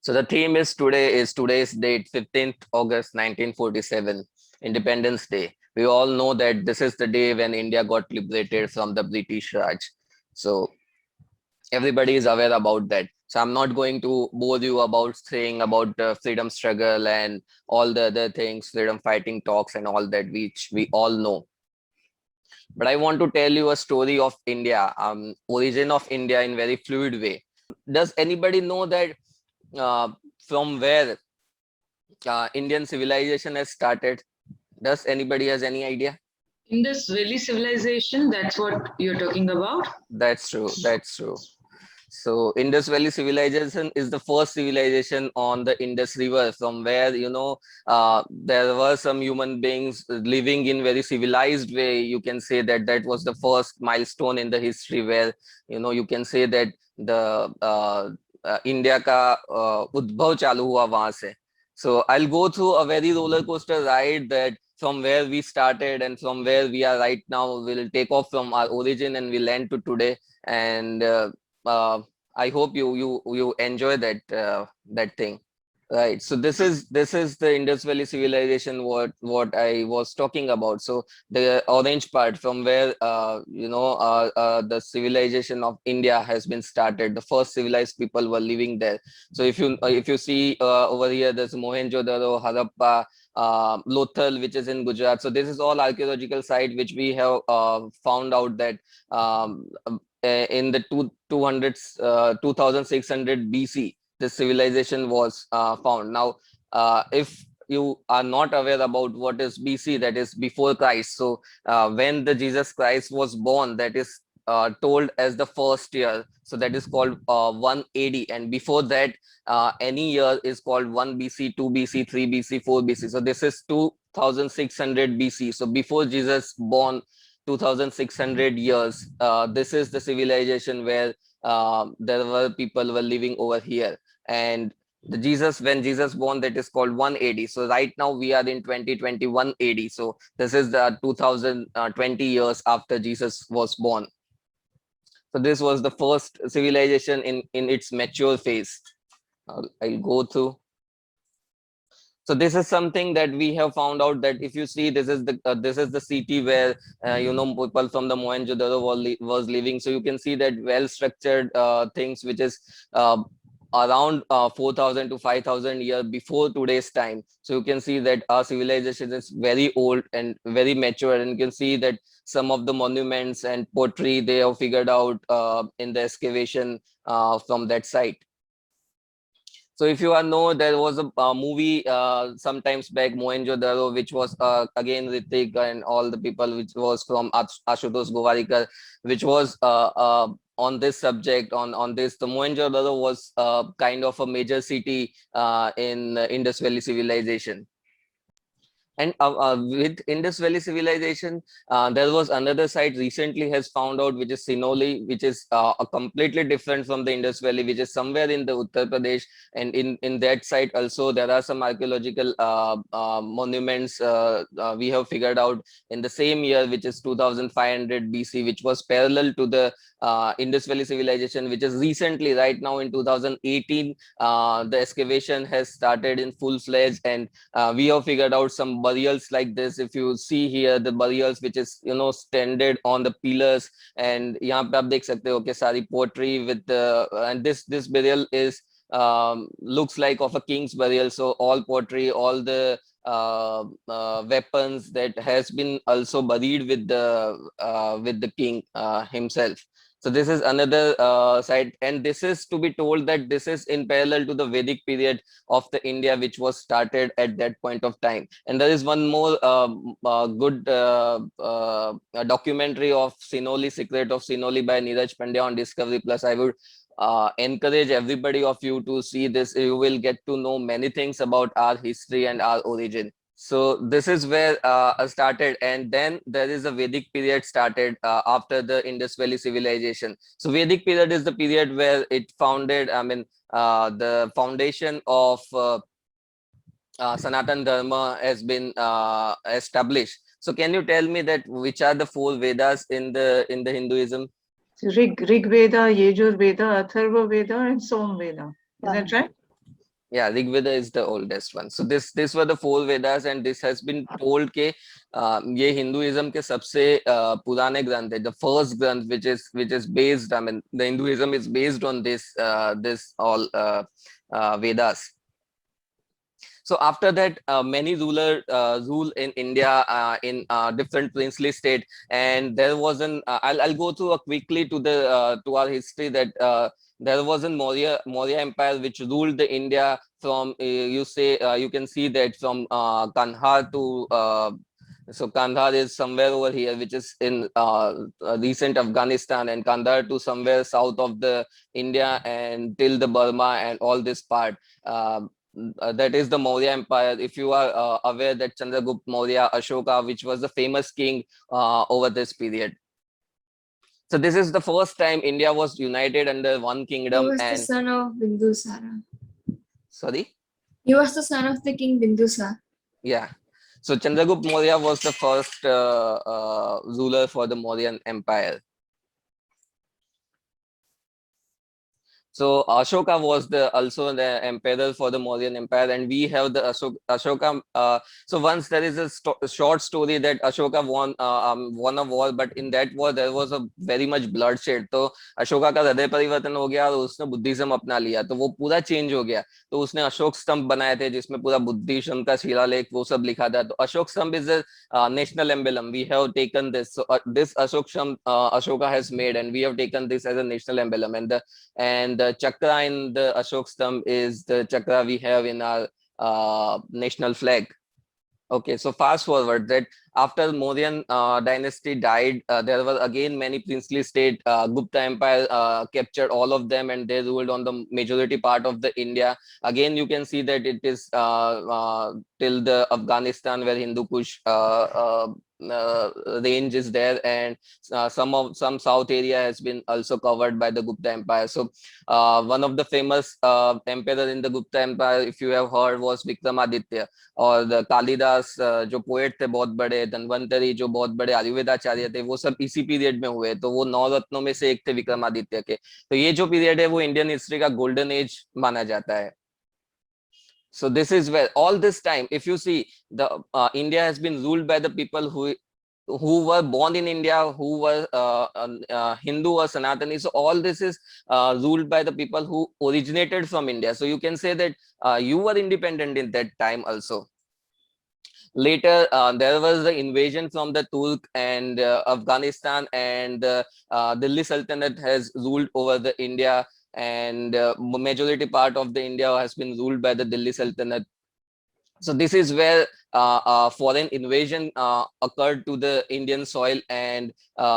So the theme is today's date, 15th August 1947, Independence Day. We all know that this is the day when India got liberated from the British Raj. So everybody is aware about that. So I'm not going to bore you about saying about freedom struggle and all the other things, freedom fighting talks and all that, which we all know. But I want to tell you a story of India, origin of India in very fluid way. Does anybody know that uh, from where Indian civilization has started? Does anybody has any idea? Indus Valley civilization, that's what you're talking about? That's true. That's true. So Indus Valley civilization is the first civilization on the Indus River, from where there were some human beings living in very civilized way. You can say that that was the first milestone in the history where you can say that the India का उद्भव चालू हुआ वहां से. So I'll go through a very roller coaster ride that from where we started and from where we are right now. We'll take off from our origin and we'll end to today. And uh, I hope you enjoy that thing. Right. So this is the Indus Valley civilization what I was talking about. So the orange part from where the civilization of India has been started. The first civilized people were living there. So if you see over here, there's Mohenjo-daro, Harappa, Lothal, which is in Gujarat. So this is all archaeological site which we have found out that in the 2600 BC this civilization was found. Now, if you are not aware about what is BC, that is before Christ. So, when the Jesus Christ was born, that is told as the first year. So that is called 1 AD, and before that, any year is called 1 BC, 2 BC, 3 BC, 4 BC. So this is 2600 BC. So before Jesus born, 2600 years. This is the civilization where there were people were living over here, and when Jesus born, that is called 1 AD. So right now we are in 2021 AD. So this is the 2020 years after Jesus was born. So this was the first civilization in its mature phase. I'll go through. So this is something that we have found out, that if you see, this is the city where people from the Mohenjo-daro was living. So you can see that well structured things which is around 4000 to 5000 years before today's time. So you can see that our civilization is very old and very mature, and you can see that some of the monuments and pottery they have figured out in the excavation from that site. So if you know, there was a movie sometimes back, Mohenjo-daro, which was again Ritik and all the people, which was from Ashutosh Govarikar, which was on this subject, on this. The Mohenjo-daro was kind of a major city in Indus Valley civilization. And with Indus Valley civilization, there was another site recently has found out, which is Sinoli, which is a completely different from the Indus Valley, which is somewhere in the Uttar Pradesh. And in that site also, there are some archaeological monuments we have figured out in the same year, which is 2500 BC, which was parallel to the Indus Valley civilization, which is recently, right now in 2018, the excavation has started in full fledged, and we have figured out some burials like this. If you see here, the burials which is standard on the pillars, and यहाँ पे आप देख सकते हो कि सारी pottery with the and this burial is looks like of a king's burial. So all pottery, all the weapons that has been also buried with the king himself. So this is another site, and this is to be told that this is in parallel to the Vedic period of the India, which was started at that point of time. And there is one more good documentary of Sinoli, Secret of Sinoli by Neeraj Pandya on Discovery Plus. I would encourage everybody of you to see this. You will get to know many things about our history and our origin. So this is where started, and then there is a Vedic period started after the Indus Valley civilization. So Vedic period is the period where it founded. I mean, the foundation of Sanatan Dharma has been established. So can you tell me that which are the four Vedas in the Hinduism? Rig Veda, Yajur Veda, Atharva Veda, and Som Veda. Is that right? Yeah, Rig Veda is the oldest one. So this were the four Vedas, and this has been told के ये Hinduism के सबसे पुराने ग्रंथ है. The first granth which is based, I mean, the Hinduism is based on this all Vedas. So after that, many ruler rule in India in different princely state, and there was an. I'll go through quickly to our history that there was an Maurya Empire which ruled the India from you can see that from Kandahar to so Kandahar is somewhere over here, which is in recent Afghanistan, and Kandahar to somewhere south of the India and till the Burma and all this part. That is the Maurya Empire. If you are aware that Chandragupta Maurya, Ashoka, which was the famous king over this period. So this is the first time India was united under one He kingdom. was the And son of Bindusara. sorry, He was the son of the king Bindusara. yeah. So Chandragupta Maurya was the first ruler for the Mauryan Empire. So Ashoka was the also the emperor for the Mauryan Empire, and we have the Ashoka. So once there is a short story that Ashoka won a war, but in that war there was a very much bloodshed. तो अशोका का हृदय परिवर्तन हो गया और उसने Buddhism अपना लिया, तो वो पूरा चेंज हो गया. तो उसने अशोक स्तंभ बनाए थे जिसमें पूरा बुद्धिज्म का शिलालेख वो सब लिखा था. तो अशोक स्तंभ is a national emblem. We have taken this. So this Ashok Stamp Ashoka has made, and we have taken this as a national emblem. And the chakra in the Ashok Stamp is the chakra we have in our national flag. Okay, so fast forward that after Mauryan dynasty died, there were again many princely state. Gupta Empire captured all of them, and they ruled on the majority part of the India. Again, you can see that it is till the Afghanistan where Hindu Kush range is there, and some south area has been also covered by the Gupta Empire. So one of the famous emperor in the Gupta Empire, if you have heard, was Vikramaditya. और कालिदास जो poet थे बहुत बड़े, धन्वंतरी जो बहुत बड़े आयुर्वेदाचार्य थे, वो सब इसी पीरियड में हुए. तो वो नौ रत्नों में से एक थे विक्रमादित्य के. तो ये जो पीरियड है वो इंडियन हिस्ट्री का गोल्डन एज माना जाता है. So this is where all this time, if you see, the India has been ruled by the people who were born in India, who were Hindu or Sanatani. So all this is ruled by the people who originated from India. So you can say that you were independent in that time also. Later, there was the invasion from the Turk and Afghanistan, and Delhi Sultanate has ruled over the India, and majority part of the India has been ruled by the Delhi Sultanate. So this is where foreign invasion occurred to the Indian soil, and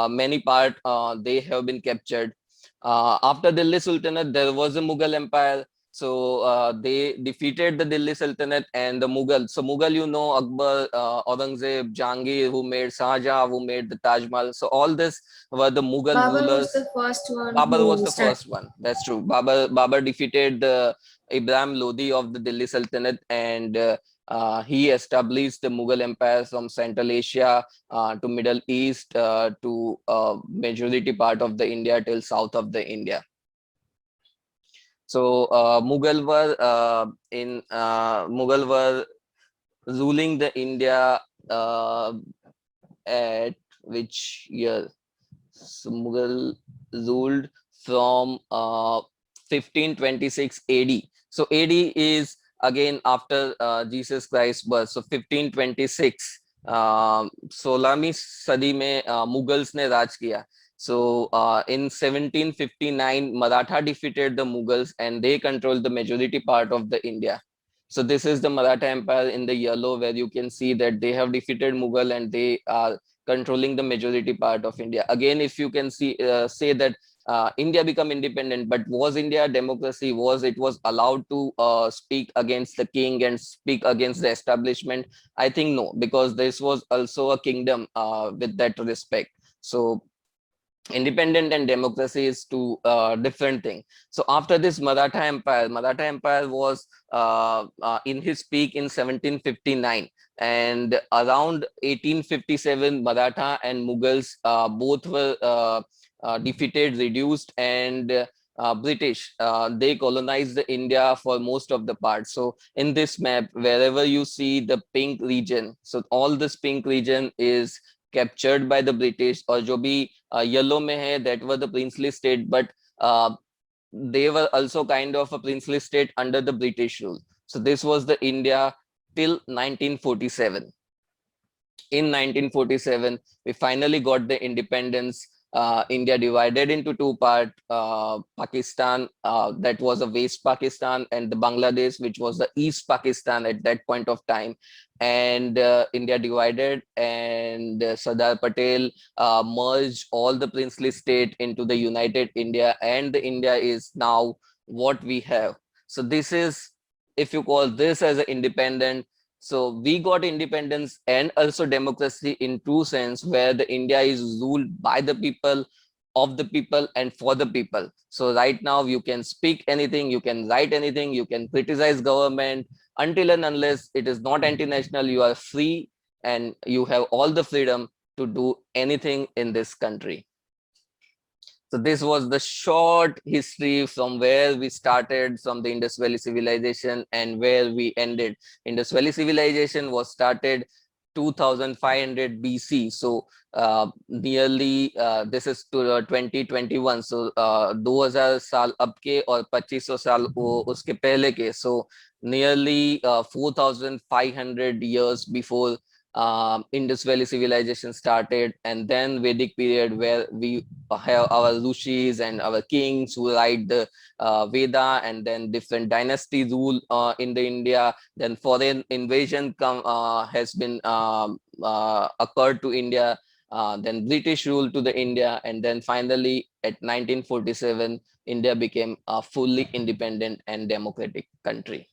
many part they have been captured. After Delhi Sultanate, there was a Mughal Empire. So they defeated the Delhi Sultanate and the Mughal. So Mughal, you know, Akbar, Aurangzeb, Jahangir, who made Shahjahan, who made the Taj Mahal. So all this were the Mughal Babur was rulers. the first one Babur was who the started. first one. That's true. Babur defeated the Ibrahim Lodi of the Delhi Sultanate, and he established the Mughal Empire from Central Asia to Middle East to majority part of the India till south of the India. So Mughal were ruling the India at which year? So Mughal ruled from 1526 AD. So AD is again after Jesus Christ's birth. So 1526 16वीं सदी में Mughals ने राज किया. So in 1759, Maratha defeated the Mughals, and they controlled the majority part of the India. So this is the Maratha Empire in the yellow, where you can see that they have defeated Mughal and they are controlling the majority part of India. Again, if you can see say that India become independent, but was India a democracy? Was it was allowed to speak against the king and speak against the establishment? I think no, because this was also a kingdom with that respect. So independent and democracy is two different thing. So after this Maratha Empire was in his peak in 1759, and around 1857 Maratha and Mughals both were defeated, reduced, and British, they colonized the India for most of the part. So in this map, wherever you see the pink region, so all this pink region is captured by the British, or जो भी yellow में है, that were the princely state, but uh, they were also kind of a princely state under the British rule. So this was the India till 1947. In 1947, we finally got the independence. India divided into two parts: Pakistan, that was a West Pakistan, and the Bangladesh, which was the East Pakistan at that point of time. And India divided, and Sardar Patel merged all the princely state into the United India, and the India is now what we have. So this is, if you call this as an independent, so we got independence and also democracy in true sense, where the India is ruled by the people, of the people, and for the people. So right now you can speak anything, you can write anything, you can criticize government, until and unless it is not anti-national, you are free, and you have all the freedom to do anything in this country. So this was the short history from where we started from the Indus Valley civilization and where we ended. Indus Valley civilization was started 2500 BC. So nearly this is to 2021. So 2000 साल अब के और 2500 साल उसके पहले के. So nearly 4500 years before Indus Valley civilization started, and then Vedic period, where we have our rishis and our kings who write the Veda, and then different dynasty rule in the India. Then foreign invasion has been occurred to India. Then British rule to the India, and then finally at 1947, India became a fully independent and democratic country.